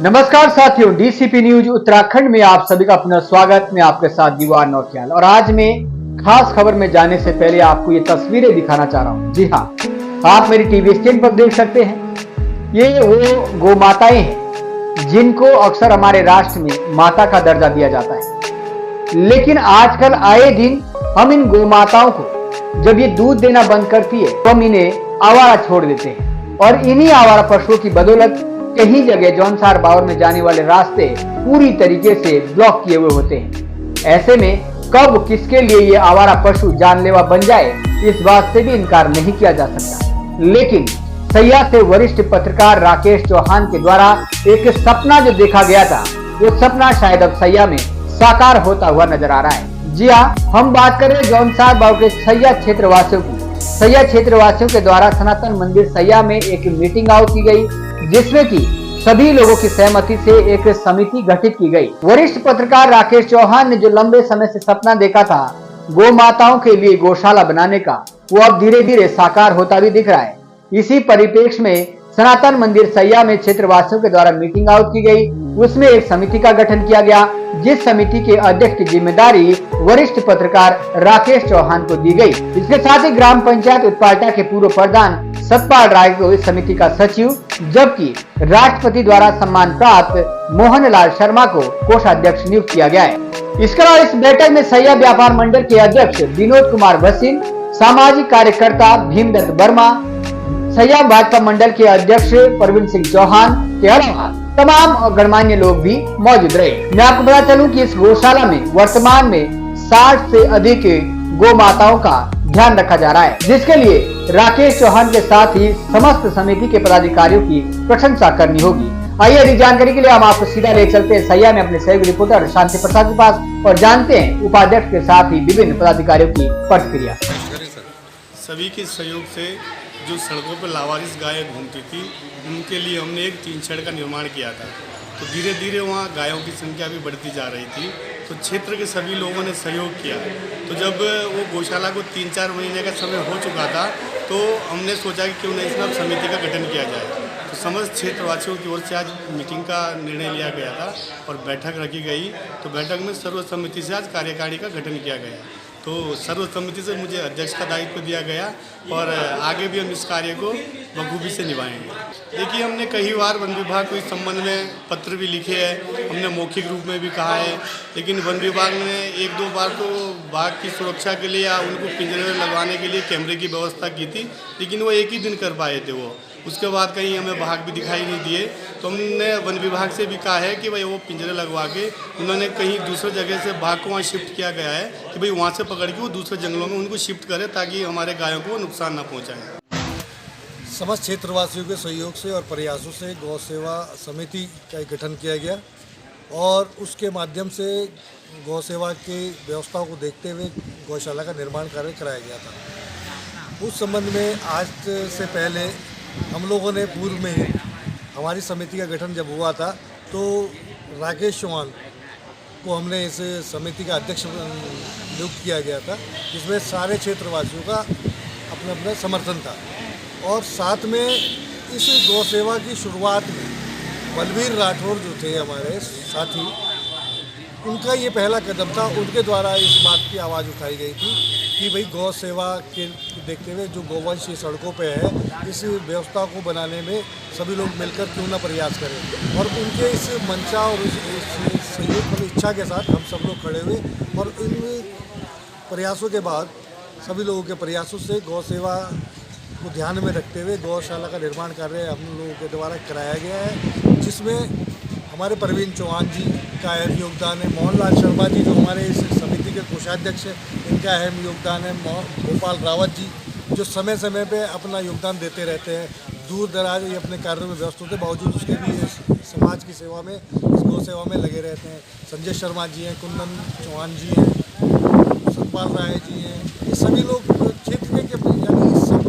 नमस्कार साथियों, DCP news Uttarakhand में आप सभी का अपना स्वागत। मैं आपके साथ दीवार नौटियाल और आज मैं खास खबर में जाने से पहले आपको ये तस्वीरें दिखाना चाह रहा हूँ। जी हाँ, आप मेरी टीवी स्क्रीन पर देख सकते हैं। ये वो गौ माताएं हैं जिनको अक्सर हमारे राष्ट्र में माता का दर्जा दिया जाता है, लेकिन आजकल आए दिन हम इन गौ माताओं को जब ये दूध देना बंद करती है तो हम इन्हें आवारा छोड़ देते हैं और इन्हीं आवारा पशुओं की बदौलत कई जगह जौनसार बावर में जाने वाले रास्ते पूरी तरीके से ब्लॉक किए हुए होते हैं। ऐसे में कब किसके लिए ये आवारा पशु जानलेवा बन जाए, इस बात से भी इनकार नहीं किया जा सकता। लेकिन सैया से वरिष्ठ पत्रकार राकेश चौहान के द्वारा एक सपना जो देखा गया था, वो सपना शायद अब सैया में साकार होता हुआ नजर आ रहा है। जी हाँ, हम बात कर रहे हैं जौनसार बावर के सैया क्षेत्रवासियों की। सैया क्षेत्रवासियों के द्वारा सनातन मंदिर सैया में एक मीटिंग आउट की गई, जिसमें कि सभी लोगों की सहमति से एक समिति गठित की गई। वरिष्ठ पत्रकार राकेश चौहान ने जो लंबे समय से सपना देखा था गौ माताओं के लिए गौशाला बनाने का, वो अब धीरे धीरे साकार होता भी दिख रहा है। इसी परिप्रेक्ष्य में सनातन मंदिर सैया में क्षेत्रवासियों के द्वारा मीटिंग आउट की गई। उसमें एक समिति का गठन किया गया, जिस समिति के अध्यक्ष की जिम्मेदारी वरिष्ठ पत्रकार राकेश चौहान को दी गई। इसके साथ ही ग्राम पंचायत उत्पाटा के पूर्व प्रधान सतपाल राय को इस समिति का सचिव, जबकि राष्ट्रपति द्वारा सम्मान प्राप्त मोहन लाल शर्मा को कोषाध्यक्ष नियुक्त किया गया है। इसके अलावा इस बैठक में सैया व्यापार मंडल के अध्यक्ष विनोद कुमार भसीन, सामाजिक कार्यकर्ता भीमदत्त वर्मा, सैया भाजपा मंडल के अध्यक्ष प्रवीण सिंह चौहान के अलावा तमाम गणमान्य लोग भी मौजूद रहे। मैं आपको बता चलूं कि इस गौशाला में वर्तमान में 60 से अधिक गौ माताओं का ध्यान रखा जा रहा है, जिसके लिए राकेश चौहान के साथ ही समस्त समिति के पदाधिकारियों की प्रशंसा करनी होगी। आइए अधिक जानकारी के लिए हम आपको सीधा ले चलते हैं सैया में अपने सहयोगी रिपोर्टर शांति प्रसाद के पास और जानते हैं उपाध्यक्ष के साथ ही विभिन्न पदाधिकारियों की प्रतिक्रिया। सभी के सहयोग से जो सड़कों पर लावारिस गायें घूमती थी, उनके लिए हमने एक टीन शेड का निर्माण किया था। तो धीरे धीरे वहाँ गायों की संख्या भी बढ़ती जा रही थी, तो क्षेत्र के सभी लोगों ने सहयोग किया। तो जब वो गौशाला को 3-4 महीने का समय हो चुका था, तो हमने सोचा कि क्यों नहीं इसमें अब समिति का गठन किया जाए। तो समस्त क्षेत्रवासियों की ओर से आज मीटिंग का निर्णय लिया गया था और बैठक रखी गई। तो बैठक में सर्वसम्मति से आज कार्यकारिणी का गठन किया गया। तो सर्वसम्मति से मुझे अध्यक्ष का दायित्व दिया गया और आगे भी हम इस कार्य को बखूबी से निभाएंगे। देखिए, हमने कई बार वन विभाग को इस संबंध में पत्र भी लिखे हैं, हमने मौखिक रूप में भी कहा है, लेकिन वन विभाग ने 1-2 बार तो बाघ की सुरक्षा के लिए या उनको पिंजरे में लगवाने के लिए कैमरे की व्यवस्था की थी, लेकिन वो एक ही दिन कर पाए थे। वो उसके बाद कहीं हमें बाघ भी दिखाई नहीं दिए। तो हमने वन विभाग से भी कहा है कि भाई वो पिंजरे लगवा के, उन्होंने कहीं दूसरे जगह से बाघ को वहाँ शिफ्ट किया गया है कि भाई वहाँ से पकड़ के वो दूसरे जंगलों में उनको शिफ्ट करें, ताकि हमारे गायों को नुकसान ना पहुँचाएं। समस्त क्षेत्रवासियों के सहयोग से और प्रयासों से गौ सेवा समिति का गठन किया गया और उसके माध्यम से गौ सेवा की व्यवस्थाओं को देखते हुए गौशाला का निर्माण कार्य कराया गया था। उस संबंध में आज से पहले हम लोगों ने पूर्व में हमारी समिति का गठन जब हुआ था, तो राकेश चौहान को हमने इस समिति का अध्यक्ष नियुक्त किया गया था, जिसमें सारे क्षेत्रवासियों का अपना अपना समर्थन था। और साथ में इस गौ सेवा की शुरुआत में बलवीर राठौर जो थे हमारे साथी, उनका ये पहला कदम था। उनके द्वारा इस बात की आवाज़ उठाई गई थी कि भाई गौ सेवा के देखते हुए जो गौवंश सड़कों पे है, इस व्यवस्था को बनाने में सभी लोग मिलकर क्यों ना प्रयास करें। और उनके इस मंशा और इस सहयोग और इच्छा के साथ हम सब लोग खड़े हुए और इन प्रयासों के बाद सभी लोगों के प्रयासों से गौ सेवा को ध्यान में रखते हुए गौशाला का निर्माण कार्य हम लोगों के द्वारा कराया गया है, जिसमें हमारे प्रवीण चौहान जी का अहम योगदान है, मोहनलाल शर्मा जी जो हमारे इस समिति के कोषाध्यक्ष हैं, इनका अहम योगदान है, गोपाल रावत जी जो समय समय पे अपना योगदान देते रहते हैं, दूर दराज ये अपने कार्यों में व्यस्त होते बावजूद उसके भी इस समाज की सेवा में, इस गौ सेवा में लगे रहते हैं। संजय शर्मा जी हैं, कुंदन चौहान जी हैं, सतपाल राय जी हैं, ये सभी लोग क्षेत्र के यानी सब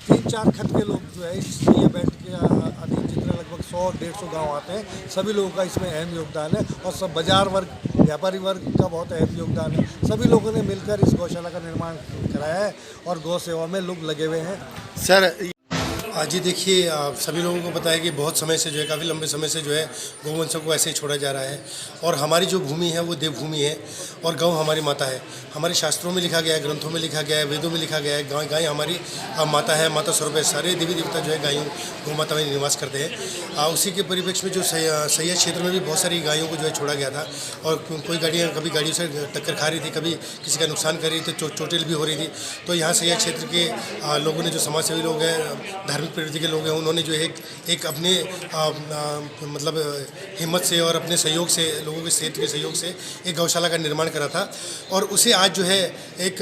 3-4 खत के लोग जो है इस ये बैठ के अधीन जितने लगभग 100-150 गांव आते हैं, सभी लोगों का इसमें अहम योगदान है और सब बाजार वर्ग, व्यापारी वर्ग का बहुत अहम योगदान है। सभी लोगों ने मिलकर इस गौशाला का निर्माण कराया है और गौ सेवा में लोग लगे हुए हैं। सर, जी देखिए, सभी लोगों को पता है कि बहुत समय से जो है, काफ़ी लंबे समय से जो है गौवंशों को ऐसे ही छोड़ा जा रहा है। और हमारी जो भूमि है वो देवभूमि है और गौ हमारी माता है। हमारे शास्त्रों में लिखा गया है, ग्रंथों में लिखा गया है, वेदों में लिखा गया है, गाय हमारी माता है, माता स्वरूप है। सारे देवी देवता जो है गायों गौ माता में निवास करते हैं। उसी के परिप्रेक्ष्य में जो सैयद क्षेत्र में भी बहुत सारी गायों को जो है छोड़ा गया था और कोई गाड़ियाँ कभी गाड़ियों से टक्कर खा रही थी, कभी किसी का नुकसान कर रही थी, चोटेल भी हो रही थी। तो यहाँ सैयद क्षेत्र के लोगों ने, जो समाजसेवी लोग हैं, धार्मिक प्रवृत्ति के लोग हैं, उन्होंने जो है एक अपने मतलब हिम्मत से और अपने सहयोग से, लोगों के क्षेत्र के सहयोग से एक गौशाला का निर्माण करा था। और उसे आज जो है एक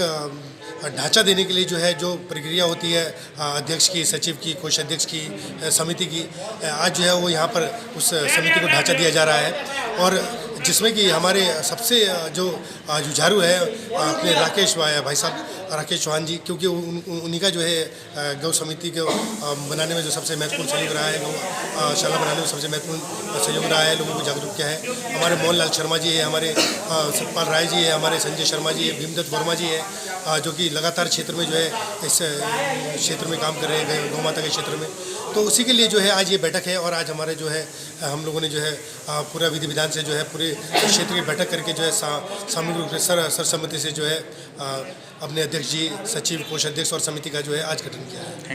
ढांचा देने के लिए जो है जो प्रक्रिया होती है अध्यक्ष की, सचिव की, कोषाध्यक्ष की, समिति की, आज जो है वो यहाँ पर उस समिति को ढांचा दिया जा रहा है। और जिसमें कि हमारे सबसे जो जुझारू है अपने राकेश भाई साहब राकेश चौहान जी, क्योंकि उन्हीं का जो है गौ समिति को बनाने में जो सबसे महत्वपूर्ण सहयोग रहा है, गौशाला बनाने में सबसे महत्वपूर्ण सहयोग रहा है, लोगों को जागरूक किया है। हमारे मोहनलाल शर्मा जी है, हमारे सतपाल राय जी है, हमारे संजय शर्मा जी है, भीमदत्त वर्मा जी है, जो कि लगातार क्षेत्र में जो है इस क्षेत्र में काम कर रहे हैं, गौ माता के क्षेत्र में। तो उसी के लिए जो है आज ये बैठक है और आज हमारे जो है हम लोगों ने जो है पूरा विधि विधान से जो है पूरे क्षेत्र की बैठक करके जो है सामूहिक रूप से सर्वसम्मति से जो है अपने अध्यक्ष जी, सचिव, कोषाध्यक्ष और समिति का जो है आज गठन किया है।